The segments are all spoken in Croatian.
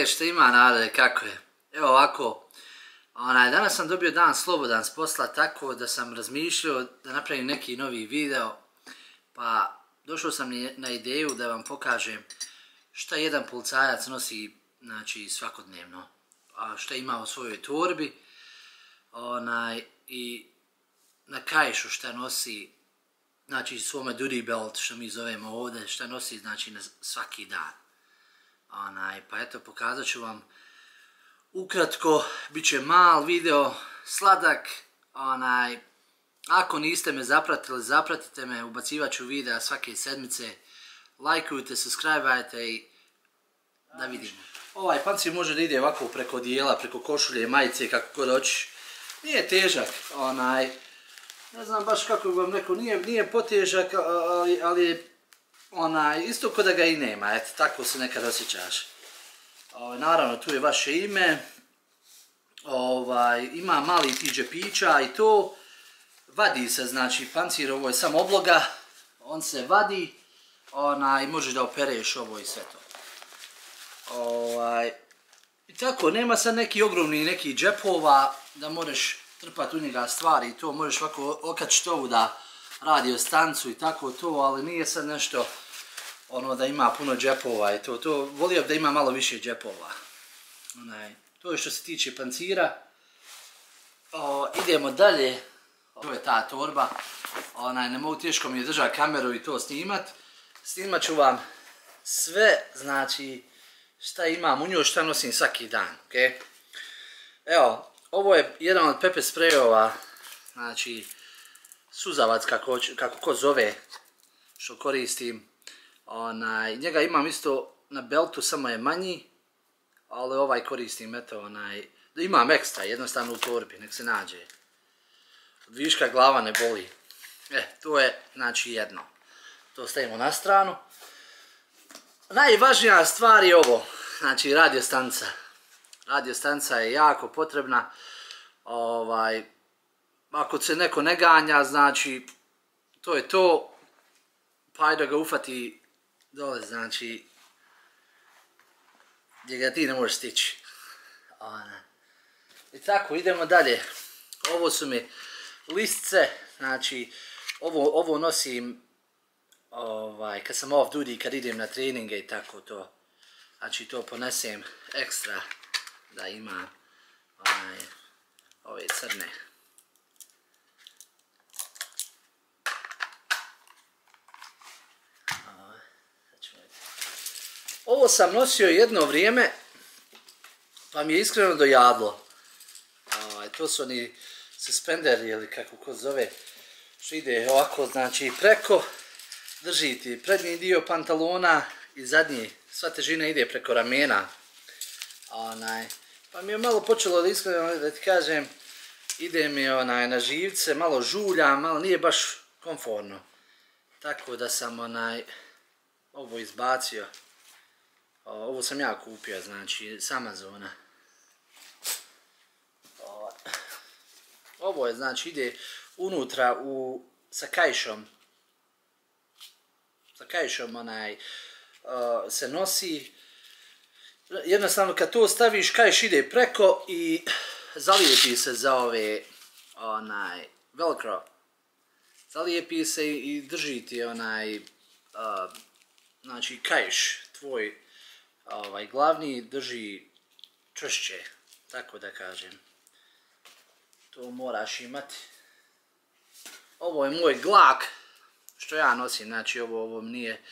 Šta ima narode, kako je? Evo ovako, danas sam dobio dan slobodan s posla, tako da sam razmišljao da napravim neki novi video, pa došao sam na ideju da vam pokažem šta jedan policajac nosi, znači, svakodnevno, šta ima u svojoj torbi, i na kajšu šta nosi, znači svome duty belt, što mi zovemo ovdje, šta nosi, znači, na svaki dan. Pa eto, pokazat ću vam ukratko, bit će mal video, sladak, ako niste me zapratili, zapratite me, ubacivat ću videa svake sedmice, lajkujte, subscribeajte i da vidimo. Ovaj pancir može da ide ovako preko dijela, preko košulje, majice, kako god hoćeš. Nije težak, ne znam baš kako vam rekao, nije potežak, ali isto ko da ga i nema, eto, tako se nekad osjećaš. Naravno, tu je vaše ime, ima mali ti džepića i to, vadi se, znači, pancir, ovo je samo obloga, on se vadi, i možeš da opereš ovo i sve to. I tako, nema sad neki ogromni neki džepova, da možeš trpati u njega stvari i to, možeš ovako okačiti ovu da radio stancu i tako to, ali nije sad nešto da ima puno džepova i to, volio bi da ima malo više džepova. To je što se tiče pancira. Idemo dalje, to je ta torba, ne mogu, teško mi je držati kameru i to snimat. Snimat ću vam sve, znači, šta imam u njoj, šta nosim svaki dan, okej? Evo, ovo je jedan od pepper sprejova, znači, suzavac, kako ko zove, što koristim. Njega imam isto na beltu, samo je manji, ali ovaj koristim, eto, da imam ekstra, jednostavno u torbi, nek se nađe. Od viška glava ne boli. To je, znači, jedno. To stavimo na stranu. Najvažnija stvar je ovo, znači, radio stanca. Radio stanca je jako potrebna. Ako se neko ne ganja, znači, to je to, pa da ga ufati dole, znači, gdje ga ti ne možeš stići. I tako, idemo dalje. Ovo su mi listce, znači, ovo nosim kad sam off duty, kad idem na treninge i tako to. Znači, to ponesem ekstra da ima ove crne. Ovo sam nosio jedno vrijeme, pa mi je iskreno dojadlo. To su oni suspenderi, ili kako ko zove, što ide ovako, znači, preko, drži ti prednji dio pantalona i zadnji, sva težina ide preko ramena. Pa mi je malo počelo da, iskreno da ti kažem, ide mi na živce, malo žulja, malo nije baš komfortno. Tako da sam ovo izbacio. Ovo sam ja kupio, znači, s Amazona. Ovo je, znači, ide unutra sa kajšom. Sa kajšom se nosi. Jednostavno, kad to staviš, kajš ide preko i zalijepi se za ove velcro. Zalijepi se i drži ti znači, kajš tvoj glavni drži čvršće, tako da kažem. To moraš imati. Ovo je moj glak, što ja nosim, znači ovo mi nije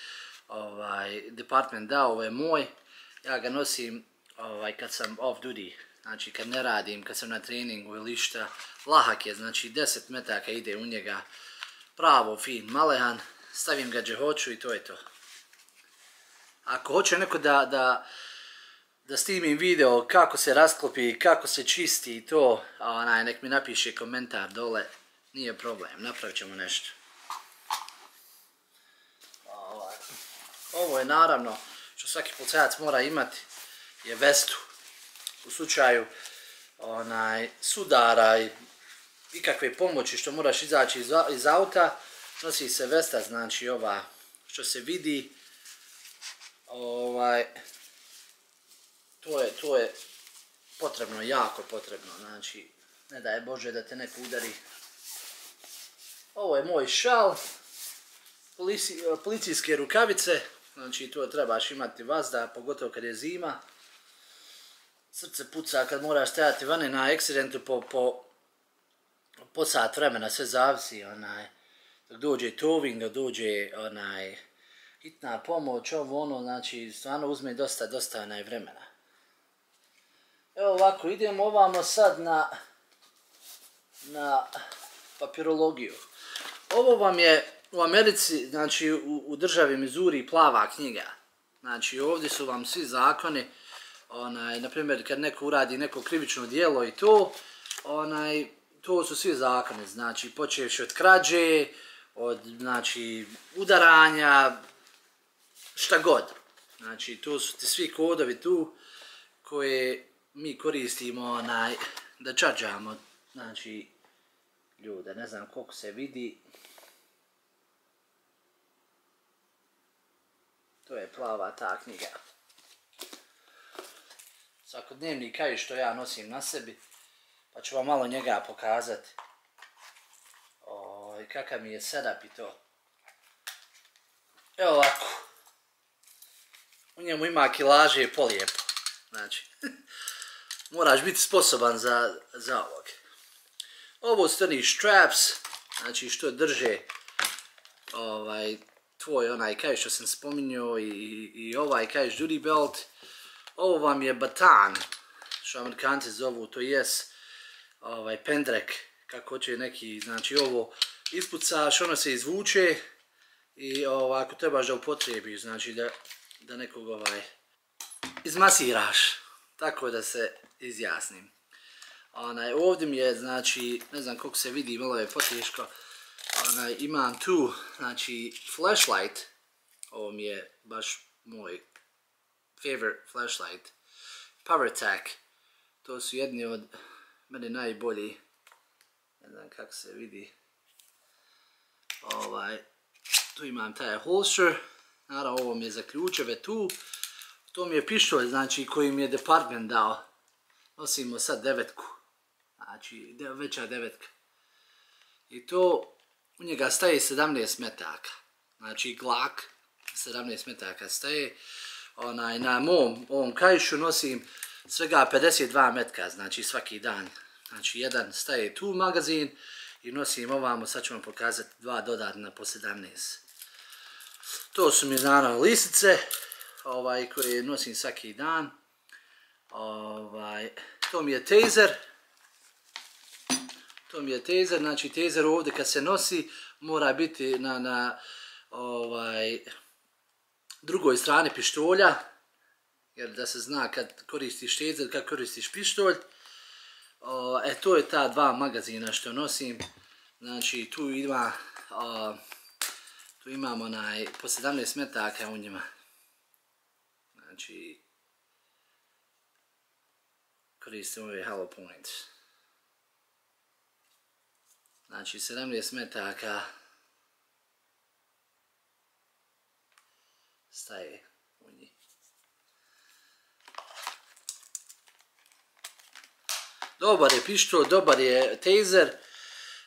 department dao, ovo je moj. Ja ga nosim kad sam off duty, znači kad ne radim, kad sam na treningu ili šta. Lahak je, znači 10 metaka ide u njega, pravo, fin, malehan, stavim ga gdje hoću i to je to. Ako hoće neko da snimim video kako se rasklopi, kako se čisti i to, nek mi napiše komentar dole, nije problem, napravit ćemo nešto. Ovo je naravno, što svaki policajac mora imati, je vestu. U slučaju sudara i ikakve pomoći što moraš izaći iz auta, nosi se vesta, znači ova što se vidi. to je potrebno, jako potrebno, znači, ne daj Bože da te neko udari. Ovo je moj šal, policijske rukavice, znači to trebaš imati vazda, pogotovo kad je zima. Srce puca kad moraš stajati vani na eksidentu po sat vremena, sve zavisi, dok dođe towing, dok dođe hitna pomoć, ovo ono, znači stvarno uzme dosta vremena. Evo ovako, idemo ovamo sad na papirologiju. Ovo vam je u Americi, znači u državi Missouri plava knjiga. Znači ovdje su vam svi zakoni, na primjer kad neko uradi neko krivično djelo i to su svi zakoni, znači počevši od krađe, od znači udaranja, šta god. Znači to su ti svi kodovi tu koje mi koristimo da čađamo, znači ljude, ne znam koliko se vidi. To je plava ta knjiga. Svakodnevni kaj što ja nosim na sebi, pa ću vam malo njega pokazati. Kakav mi je setup i to. Evo ovako. U njemu ima kilaže i polijepo. Znači, moraš biti sposoban za ovog. Ovo su oni straps, znači što drže tvoj onaj kaj što sam spominjao i ovaj kaj duty belt. Ovo vam je batan, što Amerikanci zovu, to jest pendrek, kako hoće neki, znači ovo ispucaš, ono se izvuče i ako trebaš da upotrebiš, znači da nekog izmasiraš, tako da se izjasnim. Ovdje mi je, znači, ne znam koliko se vidi, malo je poteško, imam tu, znači, flashlight, ovo mi je baš moj favorite flashlight, PowerTac, to su jedni od mene najbolji, ne znam kako se vidi, tu imam taj holster, naravno ovo mi je za ključeve tu, to mi je pištolj, znači, koji mi je department dao, nosimo sad 9-ku, znači, veća 9-ka, i to, u njega staje 17 metaka, znači Glock 17 metaka staje, na ovom kaišu nosim svega 52 metka, znači svaki dan, znači jedan staje tu magazin i nosim ovamo, sad ću vam pokazati dva dodatna po 17. To su mi naravno lisice, koje nosim svaki dan, to mi je taser, znači taser ovdje kad se nosi mora biti na drugoj strani pištolja, jer da se zna kad koristiš taser, kad koristiš pištolj. To je ta dva magazina što nosim, znači tu imam po 17 metaka u njima, znači koristim ove hollow points. Znači 17 metaka staje u njih. Dobar je pištolj, dobar je taser.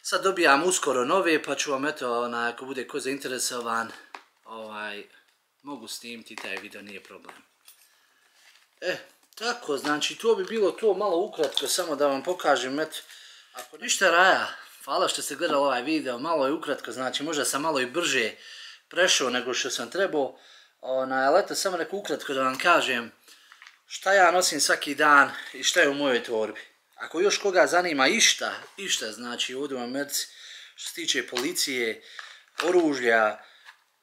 Sad dobijam uskoro nove, pa ću vam eto, ako bude ko zainteresovan, mogu snimiti taj video, nije problem. Tako, znači to bi bilo to malo ukratko, samo da vam pokažem, eto, ako ništa raja. Hvala što ste gledali ovaj video, malo je ukratko, znači možda sam malo i brže prešao nego što sam trebao, ali eto samo neko ukratko da vam kažem šta ja nosim svaki dan i šta je u mojoj torbi. Ako još koga zanima išta znači ovdje u Americi što se tiče policije, oružja,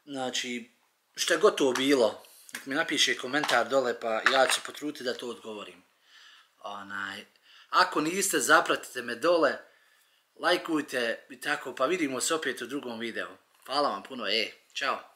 znači šta god to bilo, nek mi napiše komentar dole pa ja ću potruditi da to odgovorim. Ako niste, zapratite me dole, lajkujte i tako, pa vidimo se opet u drugom videu. Hvala vam puno, čao!